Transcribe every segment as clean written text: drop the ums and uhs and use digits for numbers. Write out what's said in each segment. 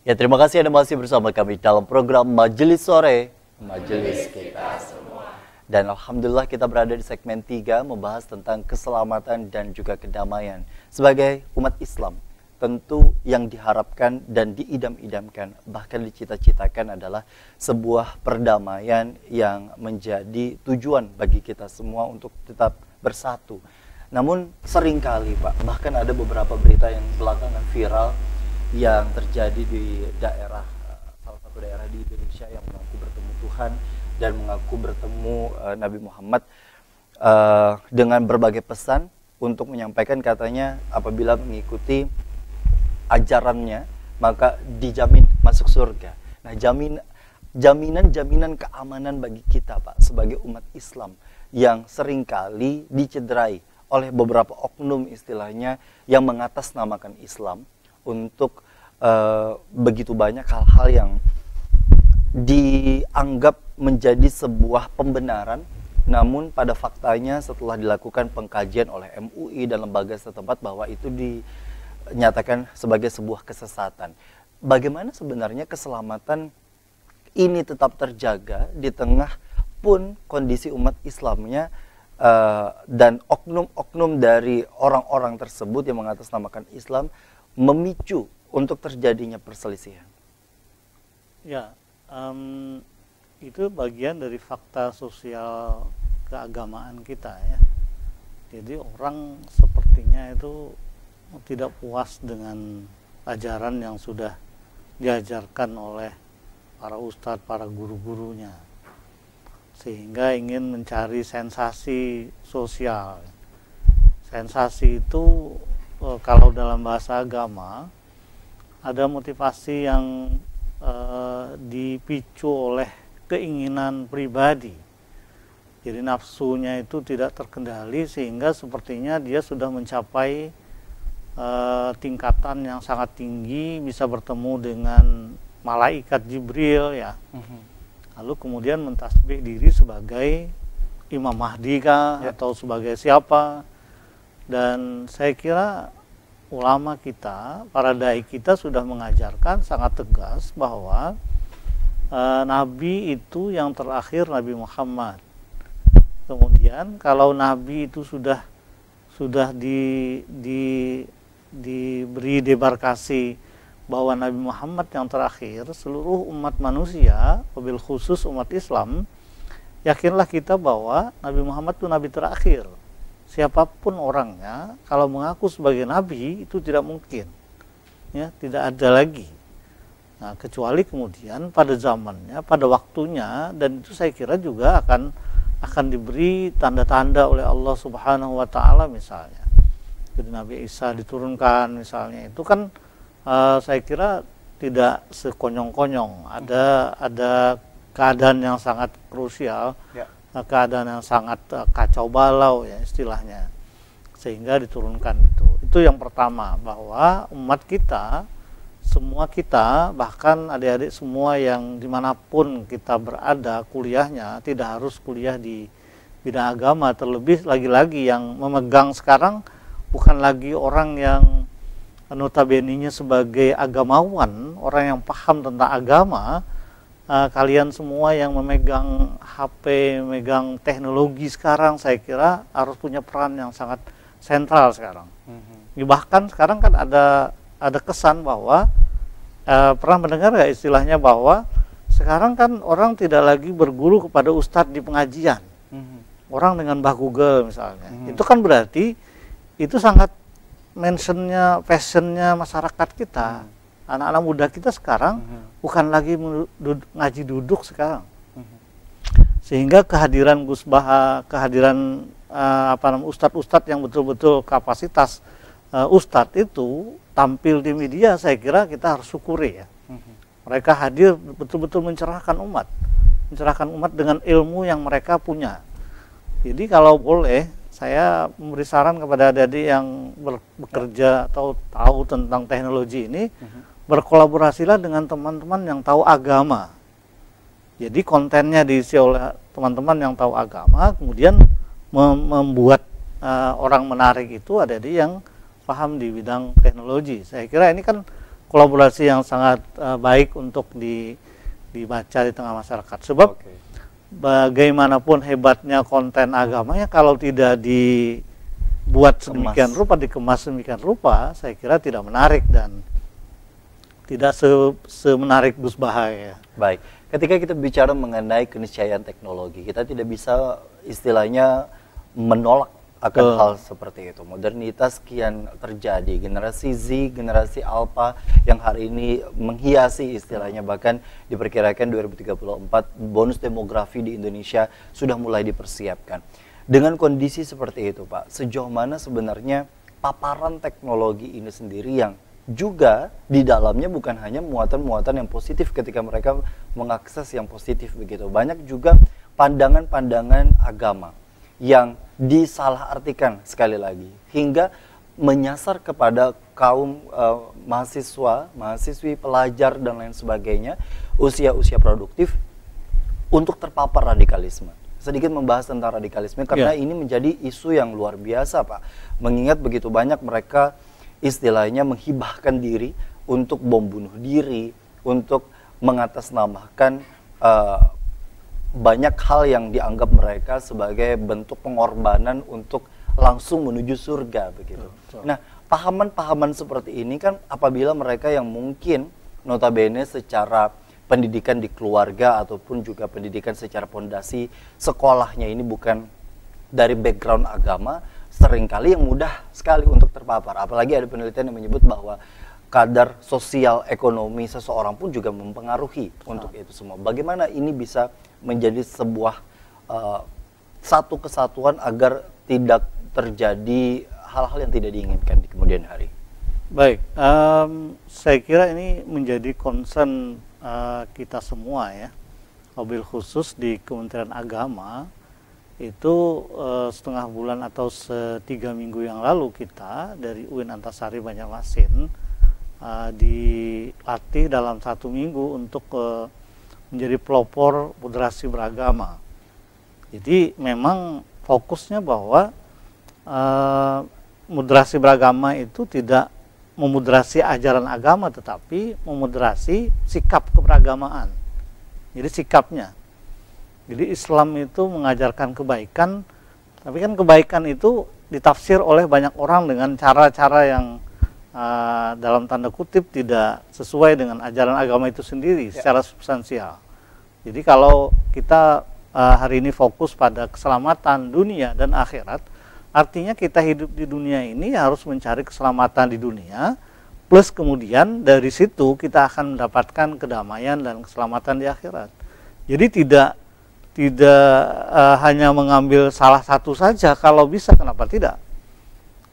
Ya, terima kasih Anda masih bersama kami dalam program Majelis Sore, Majelis Kita Semua. Dan alhamdulillah kita berada di segmen 3 membahas tentang keselamatan dan juga kedamaian. Sebagai umat Islam, tentu yang diharapkan dan diidam-idamkan, bahkan dicita-citakan adalah sebuah perdamaian yang menjadi tujuan bagi kita semua untuk tetap bersatu. Namun seringkali Pak, bahkan ada beberapa berita yang belakangan viral yang terjadi di daerah, salah satu daerah di Indonesia yang mengaku bertemu Tuhan dan mengaku bertemu Nabi Muhammad dengan berbagai pesan untuk menyampaikan katanya apabila mengikuti ajarannya maka dijamin masuk surga. Nah, jaminan keamanan bagi kita Pak sebagai umat Islam yang seringkali dicederai oleh beberapa oknum istilahnya yang mengatasnamakan Islam untuk begitu banyak hal-hal yang dianggap menjadi sebuah pembenaran, namun pada faktanya setelah dilakukan pengkajian oleh MUI dan lembaga setempat bahwa itu dinyatakan sebagai sebuah kesesatan. Bagaimana sebenarnya keselamatan ini tetap terjaga di tengah pun kondisi umat Islamnya dan oknum-oknum dari orang-orang tersebut yang mengatasnamakan Islam memicu untuk terjadinya perselisihan? Ya, itu bagian dari fakta sosial keagamaan kita ya. Jadi orang sepertinya itu tidak puas dengan ajaran yang sudah diajarkan oleh para ustadz, para guru-gurunya, sehingga ingin mencari sensasi sosial. Sensasi itu kalau dalam bahasa agama ada motivasi yang dipicu oleh keinginan pribadi. Jadi nafsunya itu tidak terkendali sehingga sepertinya dia sudah mencapai tingkatan yang sangat tinggi, bisa bertemu dengan malaikat Jibril ya. Lalu kemudian mentasbih diri sebagai Imam Mahdi kah atau sebagai siapa. Dan saya kira ulama kita, para dai kita sudah mengajarkan sangat tegas bahwa Nabi itu yang terakhir Nabi Muhammad. Kemudian kalau Nabi itu sudah diberi debarkasi bahwa Nabi Muhammad yang terakhir, seluruh umat manusia, wabil khusus umat Islam, yakinlah kita bahwa Nabi Muhammad itu Nabi terakhir. Siapapun orangnya, kalau mengaku sebagai Nabi itu tidak mungkin, ya, tidak ada lagi. Nah, kecuali kemudian pada zamannya, pada waktunya, dan itu saya kira juga akan diberi tanda-tanda oleh Allah Subhanahu Wa Taala misalnya. Jadi Nabi Isa diturunkan misalnya, itu kan saya kira tidak sekonyong-konyong. Ada keadaan yang sangat krusial. Ya. Keadaan yang sangat kacau balau ya istilahnya, sehingga diturunkan itu yang pertama, bahwa umat kita, semua kita, bahkan adik-adik semua yang dimanapun kita berada kuliahnya, tidak harus kuliah di bidang agama, terlebih lagi-lagi yang memegang sekarang bukan lagi orang yang notabene-nya sebagai agamawan, orang yang paham tentang agama. Kalian semua yang memegang HP, memegang teknologi sekarang, saya kira harus punya peran yang sangat sentral sekarang. Bahkan sekarang kan ada kesan bahwa pernah mendengar nggak istilahnya bahwa sekarang kan orang tidak lagi berguru kepada ustadz di pengajian, orang dengan Mbah Google misalnya. Itu kan berarti itu sangat mentionnya, passionnya masyarakat kita. Anak-anak muda kita sekarang bukan lagi ngaji duduk sekarang. Sehingga kehadiran Gus Baha, kehadiran ustadz-ustadz yang betul-betul kapasitas ustadz itu tampil di media, saya kira kita harus syukuri ya. Mereka hadir betul-betul mencerahkan umat dengan ilmu yang mereka punya. Jadi kalau boleh, saya memberi saran kepada adik-adik yang bekerja atau tahu tentang teknologi ini, berkolaborasilah dengan teman-teman yang tahu agama. Jadi kontennya diisi oleh teman-teman yang tahu agama, kemudian membuat orang menarik itu ada yang paham di bidang teknologi. Saya kira ini kan kolaborasi yang sangat baik untuk dibaca di tengah masyarakat. Sebab bagaimanapun hebatnya konten agamanya, kalau tidak dibuat sedemikian rupa, dikemas sedemikian rupa, saya kira tidak menarik dan tidak semenarik Gus Bahay. Baik, ketika kita bicara mengenai keniscayaan teknologi, kita tidak bisa istilahnya menolak akan hal seperti itu. Modernitas kian terjadi, generasi Z, generasi Alpha yang hari ini menghiasi istilahnya, bahkan diperkirakan 2034 bonus demografi di Indonesia sudah mulai dipersiapkan. Dengan kondisi seperti itu Pak, sejauh mana sebenarnya paparan teknologi ini sendiri yang juga di dalamnya bukan hanya muatan-muatan yang positif ketika mereka mengakses yang positif begitu. Banyak juga pandangan-pandangan agama yang disalahartikan sekali lagi hingga menyasar kepada kaum mahasiswa, mahasiswi, pelajar dan lain sebagainya, usia-usia produktif untuk terpapar radikalisme. Sedikit membahas tentang radikalisme karena ini menjadi isu yang luar biasa Pak. Mengingat begitu banyak mereka istilahnya menghibahkan diri untuk bom bunuh diri, untuk mengatasnamakan banyak hal yang dianggap mereka sebagai bentuk pengorbanan untuk langsung menuju surga begitu. Nah, pahaman-pahaman seperti ini kan apabila mereka yang mungkin notabene secara pendidikan di keluarga ataupun juga pendidikan secara pondasi sekolahnya ini bukan dari background agama, seringkali yang mudah sekali untuk terpapar. Apalagi ada penelitian yang menyebut bahwa kadar sosial ekonomi seseorang pun juga mempengaruhi untuk itu semua. Bagaimana ini bisa menjadi sebuah satu kesatuan agar tidak terjadi hal-hal yang tidak diinginkan di kemudian hari? Baik, saya kira ini menjadi concern kita semua ya. Wabil khusus di Kementerian Agama itu setengah bulan atau 3 minggu yang lalu kita dari UIN Antasari Banjarmasin dilatih dalam 1 minggu untuk menjadi pelopor moderasi beragama. Jadi memang fokusnya bahwa moderasi beragama itu tidak memoderasi ajaran agama, tetapi memoderasi sikap keberagamaan. Jadi sikapnya. Jadi Islam itu mengajarkan kebaikan, tapi kan kebaikan itu ditafsir oleh banyak orang dengan cara-cara yang dalam tanda kutip tidak sesuai dengan ajaran agama itu sendiri secara substansial. Jadi kalau kita hari ini fokus pada keselamatan dunia dan akhirat, artinya kita hidup di dunia ini harus mencari keselamatan di dunia, plus kemudian dari situ kita akan mendapatkan kedamaian dan keselamatan di akhirat. Jadi tidak hanya mengambil salah satu saja, kalau bisa kenapa tidak?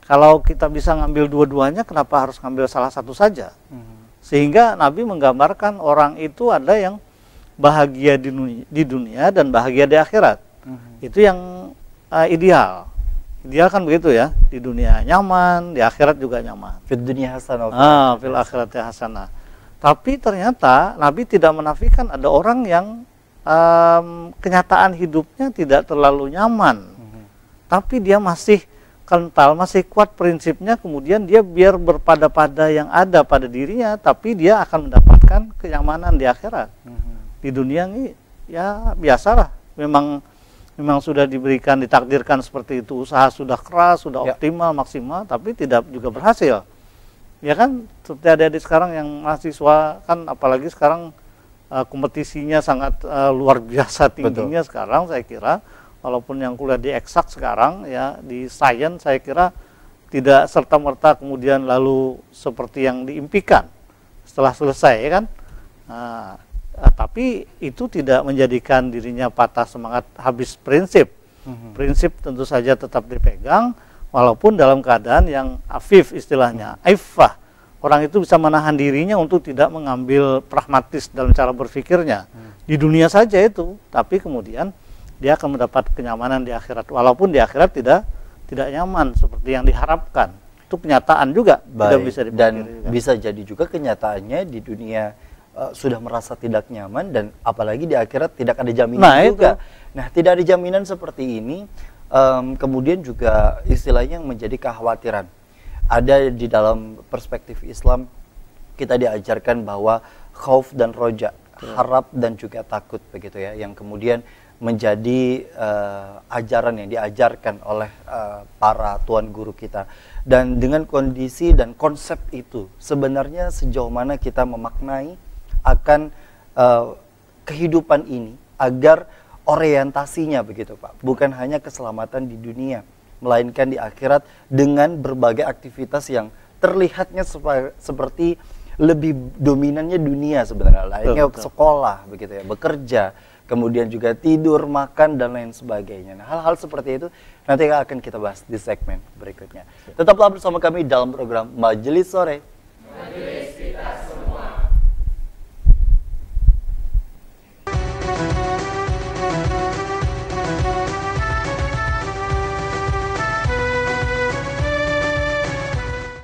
Kalau kita bisa ngambil dua-duanya, kenapa harus ngambil salah satu saja? Sehingga Nabi menggambarkan orang itu ada yang bahagia di dunia dan bahagia di akhirat. Itu yang ideal. Ideal kan begitu ya, di dunia nyaman, di akhirat juga nyaman. Fid dunya hasanah. Fil akhirati hasanah. Tapi ternyata Nabi tidak menafikan ada orang yang kenyataan hidupnya tidak terlalu nyaman. Tapi dia masih kental, masih kuat prinsipnya, kemudian dia biar berpada-pada yang ada pada dirinya, tapi dia akan mendapatkan kenyamanan di akhirat. Di dunia ini ya biasalah, memang sudah diberikan, ditakdirkan seperti itu, usaha sudah keras, sudah optimal, maksimal, tapi tidak juga berhasil. Ya kan, seperti adik-adik sekarang yang mahasiswa kan, apalagi sekarang kompetisinya sangat luar biasa tingginya. Betul. Sekarang saya kira, walaupun yang kuliah di eksak sekarang ya, di sains saya kira tidak serta-merta kemudian lalu seperti yang diimpikan setelah selesai ya kan. Tapi itu tidak menjadikan dirinya patah semangat habis prinsip. Prinsip tentu saja tetap dipegang, walaupun dalam keadaan yang afif istilahnya, aifah. Orang itu bisa menahan dirinya untuk tidak mengambil pragmatis dalam cara berpikirnya. Di dunia saja itu, tapi kemudian dia akan mendapat kenyamanan di akhirat, walaupun di akhirat tidak nyaman seperti yang diharapkan. Itu kenyataan juga. Tidak bisa dipikir dan juga. Bisa jadi juga kenyataannya di dunia sudah merasa tidak nyaman, dan apalagi di akhirat tidak ada jaminan juga. Nah, tidak ada jaminan seperti ini, kemudian juga istilahnya yang menjadi kekhawatiran. Ada di dalam perspektif Islam kita diajarkan bahwa khauf dan roja, harap dan juga takut begitu ya, yang kemudian menjadi ajaran yang diajarkan oleh para tuan guru kita. Dan dengan kondisi dan konsep itu, sebenarnya sejauh mana kita memaknai akan kehidupan ini agar orientasinya begitu Pak, bukan hanya keselamatan di dunia, melainkan di akhirat dengan berbagai aktivitas yang terlihatnya seperti lebih dominannya dunia sebenarnya, lainnya sekolah begitu ya, bekerja, kemudian juga tidur, makan, dan lain sebagainya. Nah, hal-hal seperti itu nanti akan kita bahas di segmen berikutnya. Tetaplah bersama kami dalam program Majelis Sore.